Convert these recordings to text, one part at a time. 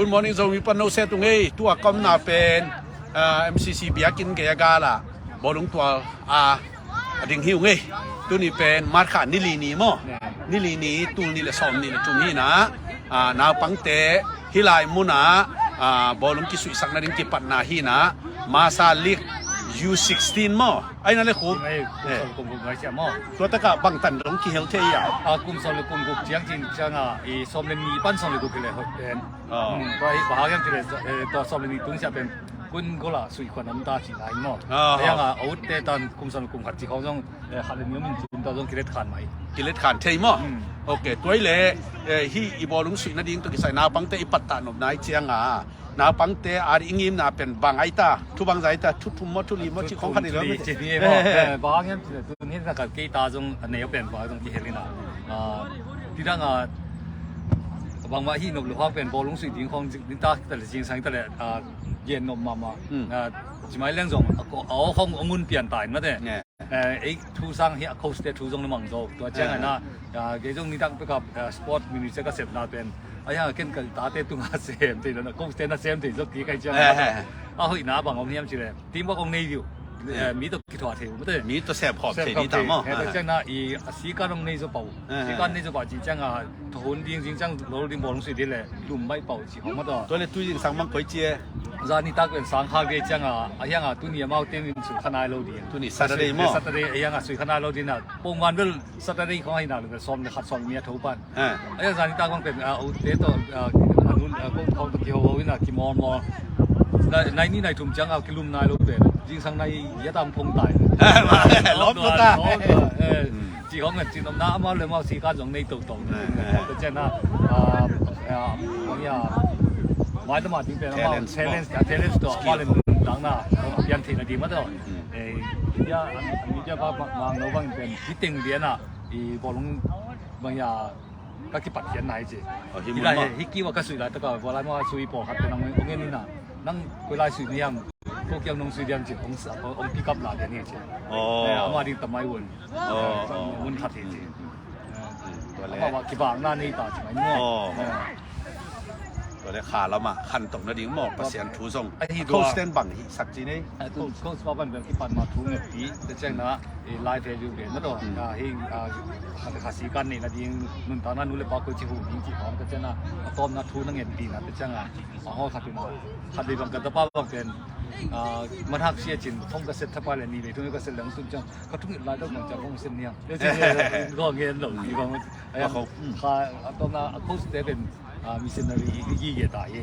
Good morning จะมีปนโนเซตุงเอตัวกำนาเป็น MCC เบียกินเกียกาละบอลงตัวดิ่งหิวเงตัวนี้เป็นมาร์คานิลีนีมั้งนิลีนีตัวนี้ละสองนี่ละจุงนี่นะนาวปังเตฮิลายมุนาบอลงกิสุสักนารินกิปัตนาฮีนะมาซาลิก U16 มั้งไอ้นั่นเลยคุณกุมกุมไม่ใช่มั้งตัวตะกะบังตันลงกี่เฮลเทียกุมสลิกุมกุมเจียงจินจังอีสมเลนีปั้นสลิกุมเลยเป็นตัวบ้าอย่างที่เลยตัวสมเลนีตุ้งจะเป็นกุนก็ละสุยคนน้ำตาจีนายมั้งอย่างอาวุธแต่ตอนกุมสลิกุมขัดจีเขาต้องขัดเนื้อมันจุนตอนต้องกิเลสขันไหมกิเลสขันเทียมั้งโอเคตัวเล่ฮีอีบอลงสุยนั่นดิ้งตัวกิใส่นาปังเตอีปัตตานอบนายเจียงนาปังเตอาริงิมนาเป็นบางไอตาทุบางไอตาทุมทุลีมที่ของขันนี่แล้วไม่ใช่ที่บางอย่างตัวนี้ถ้าเกิดกีตาร์จงเนื้อเป็นบางตรงที่เฮลิน่าที่นั่งบางว่าที่นกหรือว่าเป็นบอลลงสุดทิ้งของนิตาแต่ละจริงสังแต่ละเย็นนมมาจะไม่เรื่องจงเอาขององุ่นเปลี่ยนไปนั่นเองไอ้ทุสังเฮียโคสเตทุจงในมังโจตัวเจ้าไงนะเกี่ยงนี้ตั้งไปกับสปอร์ตมินิเซก็เสพนาเป็นไอ้ยังเก่งกับตาเตตุงอาเซียนที่นั่นโคสเตน่าเซียนที่จะกี่ใครเจ้าเอาอีน้าบางองค์นี้มันชื่ออะไรทีมว่าองค์นี้อยู่มีตัวกี่ตัวเทวไม่ได้มีตัวแสบขอบเทนี่ตามมั้งแต่เจ้าหน้าอีสีการองค์นี้จะเป่าสีการนี้จะเป่าจริงจังทุนจริงจังเราดิบอลลงสุดที่เลยลุ่มไม่เป่าจีของมันตัวเลยตุ้ยสังมังก๋วยเจี๊ยร้านนี้ตั้งเป็นสังขารเกจังไอ้ยังตัวนี้มาเต็มสุดขนาดเราดีตัวนี้สัตว์เดย์มั้งสัตว์เดย์ไอ้ยังสุดขนาดเราดีน่ะปงวันเวลสัตว์เดย์ของไอ้น่ะเลยซ้อมขัดซ้อมเมียทุบปันไอ้ยังร้านนี้ตั้งเป็นเอาเตะตัวนู้นเขาตะเกียบวินาทีมองในนี่ในทุ่มจังเอากิลุมนายลูกเด็ดจริงสังในยะตามพงไตล้มตัวตาจีของเงินจีนน้ำมาเลยมาสีการจงในตัวตรงแต่เจ้าหน้าไม่ต้องมาถึงเป็นว่าเทเลนส์ตัวว่าเล่นดังน่ะยันทีนาดีมาตัวย่าอันนี้จะว่าบางโน้บางเป็นที่ติงเดียน่ะอีบอลลงบางอย่างก็ที่ปัดเขียนไหนจีที่ไรฮิกี้ว่าก็สุดแล้วแต่ก็เวลาว่าสุยปอครับเป็นน้องเงี้ยนี่น่ะนั่งเวลาสุดเนี่ยพวกยังน้องสุดยังจีองพิกับหลานเนี่ยจีเอามาดิตไม่วุ่นวุ่นขัดจีเพราะว่าที่บางหน้านี่ต่อจีไม่มั่วตัวเลขาแล้วมาขันตกนาดิ้งหมอกประเสียนทูทรงโคสเตนบังสักจีนี่โคสบังเป็นที่ปันมาทูเงปีแต่เจ้าหน้าไลฟ์เฟซบุ๊กเนี่ยนั่นตัวเฮงขาสีกันนี่นาดิ้งนุ่นตอนนั้นนุ่นเลยบอกคือจีหูดิ้งจีของแต่เจ้าหน้าต้มนาทูนั่งเงินดีนะแต่เจ้าหน้าอ๋อขัดเป็นขัดเป็นกันตะป้าบางเป็นมันหักเสียจินท่องกระเซ็ตทับไปเลยนี่เลยทุกกระเซ็ตหลังสุดจังก็ทุกอย่างไล่ต้องเหมือนจะท่องเส้นเนี่ยแล้วจริงๆก็เงินหลงที่บางไอ้เขาต้มนาโคสเตเป็นมิสเซนนารียี่เยตาย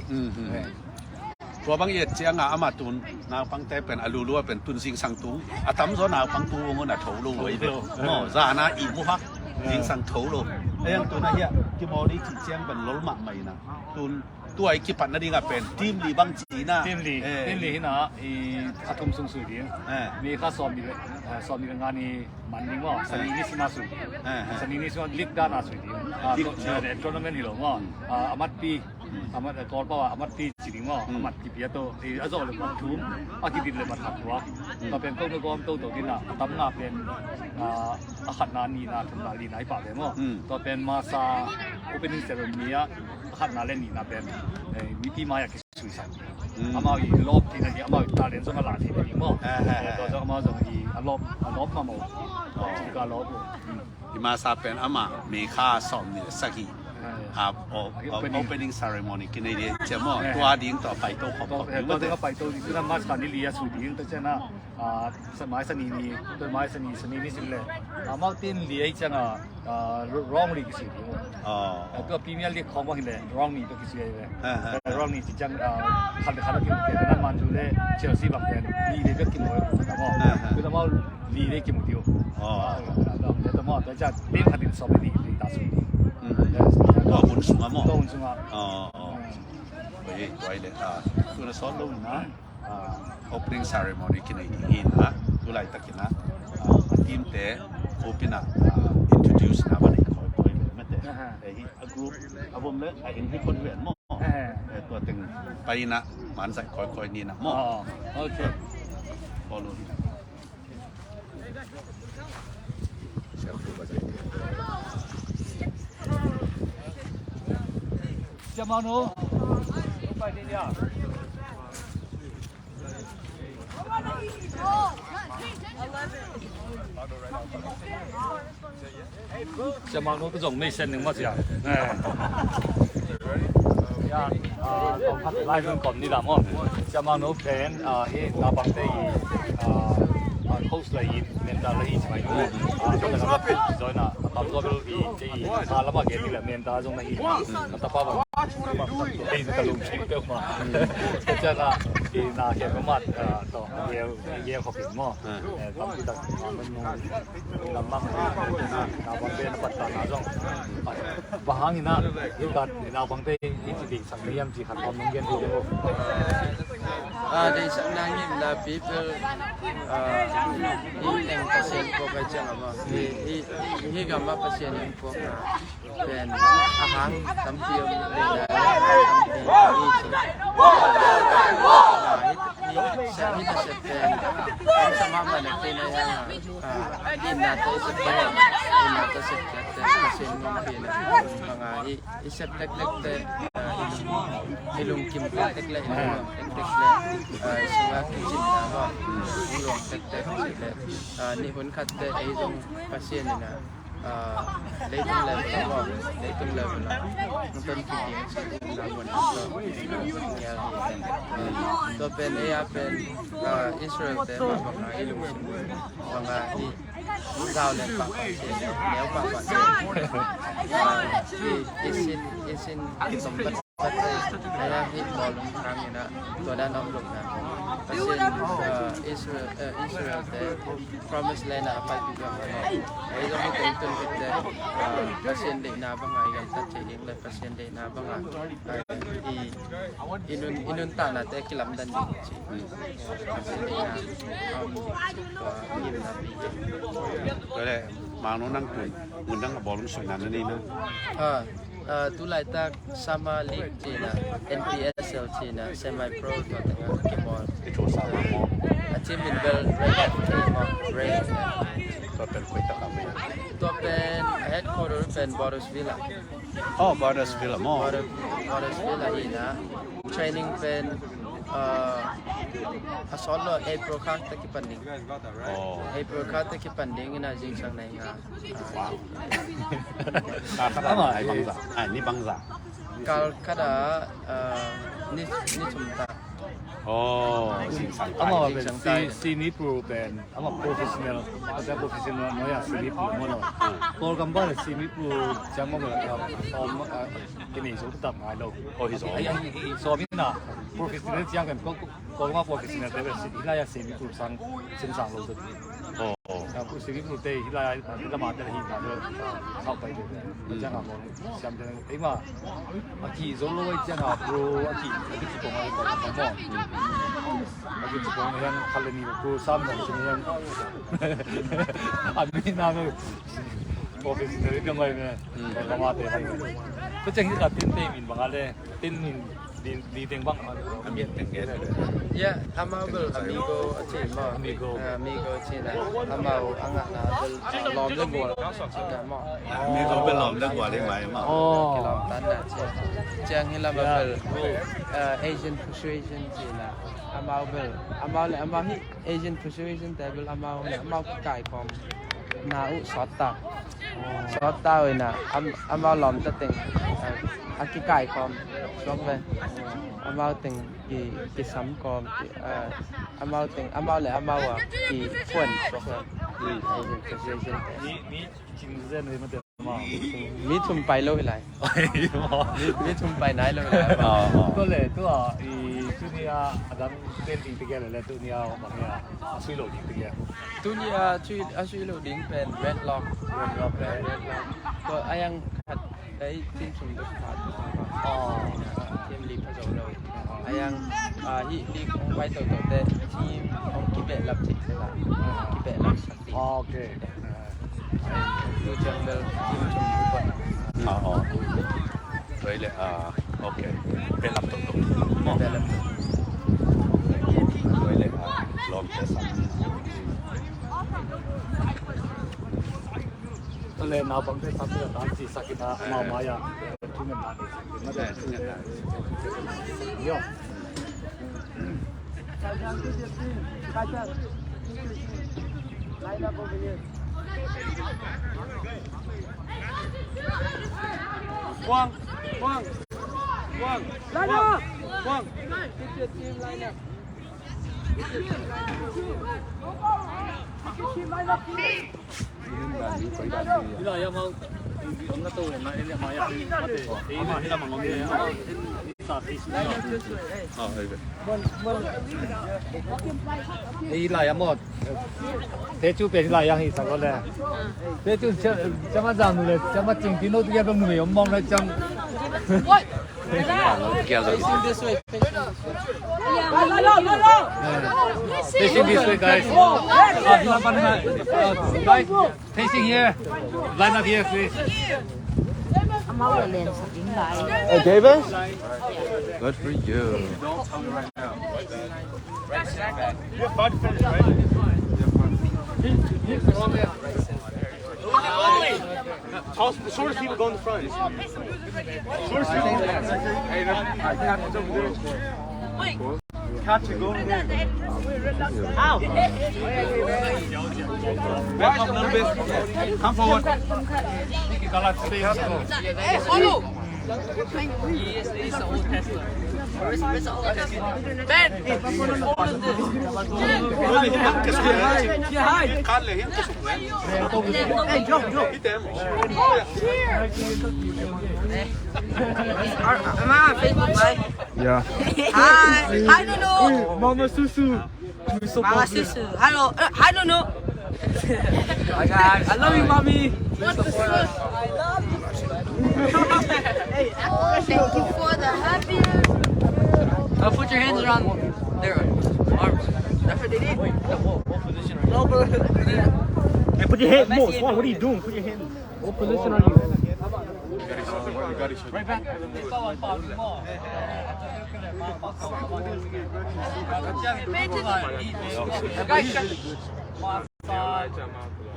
ตัวบางเอ็ดเจียงอามาตุนนาปังเตเป็นอลูลัวเป็นตุนสิงสังตุงอาตั้มโซนาปังตูงน่ะโถลูไว้เด้อซานาอีมุพักสิงสังโถลูไอ้ยังตัวนั้นเฮียที่มอนี่ที่เจียงเป็นล้มหมักใหม่นะตุนตัวไอ้กิปันนั่นเองเป็นทีมลีบังจีน่าทีมลีนะอีขัดทุ่มสูงสุดดีมีข้าซ้อมมีซ้อมมีงานนี้มันนี่ว่าสนินิสมาสุดสนินิสมาลิกด้านอาสุดดีทัวร์นาเมนต์นี่หรอว่าอามัดปีอามัดกอล์ฟว่าอามัดปีจริงว่าอามัดกิปิยะโตอาโซเลยมาทุ่มอากิดิเลยมาถักหัวก็เป็นต้นกอล์ฟโตที่น่ะตั้มงาเป็นอาขัดนานีนาทุนนาลีนายป่าเลยมั้งก็เป็นมาซาโอเปนิ่งเซเรมีอาขัดนาเล่นนี่นาเป็นวิธีมาอยากสุยสันอามาอีลบที่นั่นอามาอีตาเล่นส่งมาหลานที่นี่มั้งตัวส่งมาส่งอีลบมาหมดที่การลบที่มาซาเป็นอามาเมฆาสอมนี่สักทีopening ceremony กินไอเดียเจ้ามั่วตัวดิ้งต่อไปโตขอบตัวก็ไปโตที่นั่นมาสถานีเลียสุดดิ้งแต่เจ้าหน้าสมัยสนีนี่ต้นไม้สนีนี่สิเลยมาตีนเลียจังร้องลีกสิก็พรีเมียร์ลีกของว่าเห็นเลยร้องนี่ตัวกี่สิเลยร้องนี่ที่จังขัดกินเดียวนั่นมันดูเลยเชลซีบางเดือนลีเลยก็กินหมดแต่ว่าคือแต่ว่าลีเลยกินหมดเดียวแต่ว่าแต่จะเล่นขัดดินสอบลีตาสุดตัวหุ่นสูงมั้งตัวหุ่นสูงเฮ้ยตัวเลยตัวละซ้อนลงนะopening ceremony กินไอเดียนะตัวไรตะกินนะทีมเตะโอเปนintroduce นะวันนี้คอยไม่เตะไอ้กรุ๊ปอาบุมเลยไอ้ที่คนเวียนมั้งตัวตึงไปนะมันใส่คอยนี่นะมั้งโอเคบอลลูนจะมาโน่ จะมาโน้ตส่งไม่เซ็นหนึ่งว่าเสียต้องพัดไล่เรื่องก่อนนี่ละมั้งจะมาโน้ตเป็นนาบังเตยโค้ชเลยเมนตาเลยใช่ไหมก็เลยก็เป็นจอยน่ะตอนตัวเป็นที่ซาลามาเกนี่แหละเมนตาตรงนั้นก็ตะป้าแบบเป็นตะลุมชิงเปียวมาจะน่ะที่นาเขียนประมาทต่อเยี่ยมขอบคุณมั้งตอนที่ตัดมันลำบากนาบังเตยปัตตานาจงบางทีน่ะยุคการนาบังเตยที่ดีสังเกตที่ขัดความมุ่งเย็นที่เดียว di sana ni la people in pasien ko ka jang ama hi gama pasien ko ben ahang tampio de la ni ta se ben sama ma ne ke na ya in na to se ben in na to se ke pasien mo ke na mga isep lek de ilung kim tek le tek le sunga kitchen na ba ulong tek le ni hun khat de ai jong pasien ni na leitung level ba leitung level na nonton feeding na bon ya to ben ya ben Israel de ba ba ilung sim mga i giao lên pa nếu pa isin sombat saya hit volume kang ina to da nom luk na pasin Israel de promise land na pa bi ba ai do mo kung tun bit de pasin de na ba nga yam ta che ing le pasin de na ba nga inun ta na te kilam dan di chi pasin de na im na biก็เลยมาโน่นนั่งคุยเงินนั่งกับบอลลูนสวยงามนี่นะ tu lai tak sama league China NPSL China semi pro to tengah kebol ที่โชว์สาวมอง team in bel red team of red ก็เป็นคุยตะกับไป to pen headquarter pen Boris Villa อ๋อบอร์เดอร์สวิลล์มอ Boris Villa ina training pen asolo April kha ta ki panding อ๋อ April kha ta ki panding ina jing sang nai nga ขนาดไหนบังซานี่บังซา kal kada ni chumta อ๋อสิ่งสาย ama sini pro band ama professional ada professional noya sini pro mono kor gambar sini pro jamo ga om ini so ta ngai lo โอ้ที่สอง ai so min na professional jang kan ko ma professional de sini la ya sini pro sang sin sang lo de โอ้ ku sini pro de la la ma de hi na de sau pai de jang ga mo sam de ai ma aki zo lo wai jang ga pro aki ko ma ko mo lagi sekarang yang kali ni aku sama sini yang admin nama profesional itu yang lainnya kalau mati kan tu cengki kat tin min bangal deh tin min di tembang ambil tengger ya amabel amigo China amigo China amau angak na bel lom le bol ga mo มีเขาเป็นหลอมเรื่องกว่าได้ไหมมา oh lom tan na chang hila bel Asian persuasion China amau le amau hi Asian persuasion table amau kai kom na u sota oi na amau lom ta teng aki kai kom sok ve amau teng ki sam kom amau le amau ki phun sok ve Asian persuasion ni cinta ni macam mana มีทุ่มไปโลยไรมีทุ่มไปไหนโลยไร ก็เลยตัวตัวนี้อาจารย์เต้นจริงๆเลยตัวนี้บางอย่างช่วยโหลดจริงๆ ตัวนี้ช่วยโหลดดิ้งเป็นเรดล็อกก็ยังขัดได้ทีมสุ่มดุขาดทีมลีกผสมเลยยังฮีลีกของไปตัวแต่ทีมของกิเบะรับจิตละกิเบะรับสักที โอเค ดูจังเบลทีมสุ่มดุก่อน อ๋อเลยเลยโอเคเป็นลำตุ่ม เบลรับ เลยเลยลองเทสสัม ก็เลยนาบังได้ทำให้ร้านจีสักกินามามาอย่าง 투면 나. 네, 중요하다. 요. Quang, Quang, Quang, Quang, Quang. Ila ya mau om na to na ini ma ya. Ama hila mangombe. Sa fish. 이거. ila ya mo. 대주 배 ila yang hi sa lo le. 대주 chama jam nu le chama ching ti no tu ya ba mu me om mong le chang. This way. Facing this way, guys. Guys, facing here. Line up here, please. Mau lên sắp đến lại. Hey, Davis? Good for you. The shortest people go in the front. Shortest people. Hey, captain's over there. Captain, go over there. Ow! Back up a little bit. Come forward. Mama, Facebook live. Yeah. Hi. Hi, Nunu. Mama Susu. Mama Susu. Hello. Hi, Nunu. Hi, guys. I love you, mommy. Thank you for the happiness. Put your hands around their arms. That's what they did. Hey, put your hand. Mo, Swan, what are you doing? Put your hand. What position are you? Right back.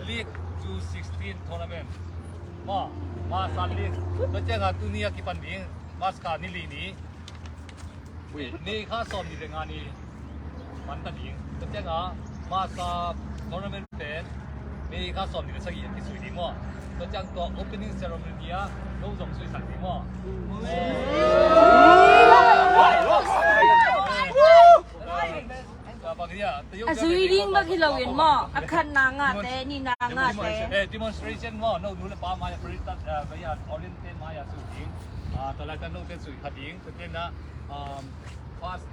League 216 tournament. Ma League. Bacanga dunia ki panding mas ka nili ni. Ni kha som ni dengan ni man tading. Bacanga masa tournament pen ni kha som ni sagi ki sui ni mo. Bacang to opening ceremony ya lo zong sui san ni mo. Reading bakilawin mo. Akan na nga te, ni na nga te. Demonstration mo no nula pa maya perita kaya oriented maya suing talaga no te sui hading ketin na first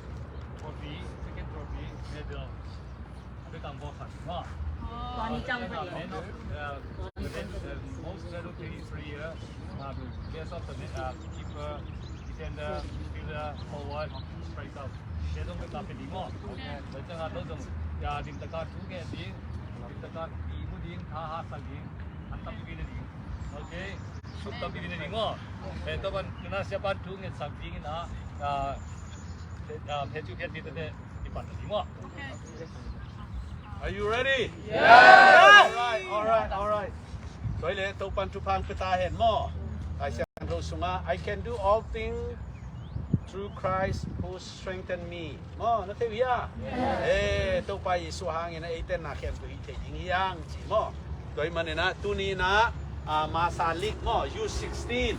trophy second trophy medal abe kang bo khat mo Wani chang pa yun. most relevant player best of the keeper defender midfielder forward striker they don't get up anymore but jangan lo dong ya dim taka tu ke ding dim taka ibu ding ha saging antap begini ding okay shoot tapi begini ding mo to kan kena siapa tu nget saging na head to head di tete di pan ding mo Are you ready? Yeah! Alright. Toilet, topan tupang pitahin mo. I can do all things through Christ who strengthened me. Mo, natiwiya. Topa Yesu hangin na 18 na kaya ito hiyang mo. Toy manina, tuni na masalik mo, U16.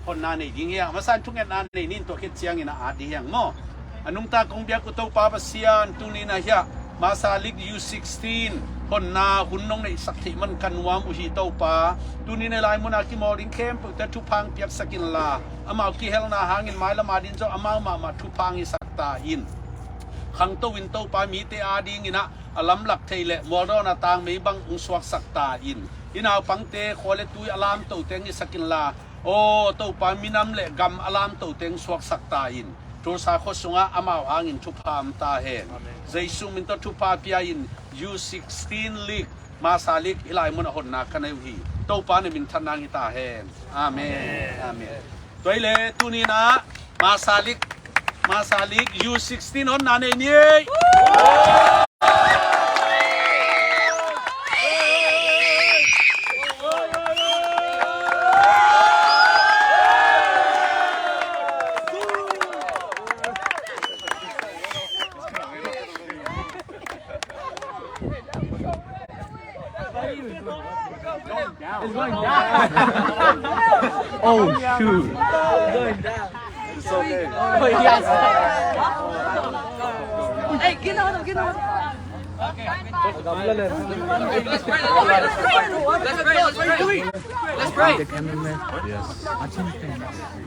Kon nanay hiyang. Masan tunget nanay nin to kit siyang ina adi hiyang mo. Anong ta kung biya ko to papasiyan, tuni na hiya. Masalik U16 kon na hunong na isakti man kanwam uhitaw pa tunin na lai mo na ki moring camp ta tupang piak sakin la amaw ki hel na hangin mai la madin so amaw ma tupang isakta in khang to win to pa mi te ading ina alam lak theile modo na tang mei bang ung swak sakta in inaw pang te khole tu alam to teng isakin la o to pa minam le gam alam to teng swak sakta in tur sa khosunga amaw hangin tupam ta hen Zaisu minta tupa piain U16 League masalik ilai mun hon na kanayuhi to pa ni min thanang ita hen amen toile tunina masalik U16 hon na ne ni Oh shoot. It's okay. Oh, yes. Hey, ginawa. Let's pray. Yes.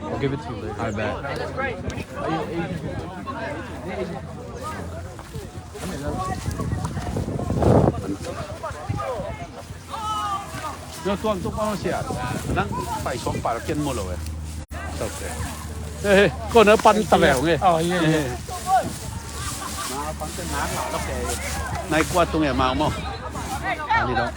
I'll give it to you later. I bet. No, tuang tu pang siya. Nang pai song pa ken mo lo eh. Okay. Eh, ko na pan ta veo nge. Oh, yeah. Ma pan te nang la lo ke. Nai kwa tu nge ma mo. Ani do.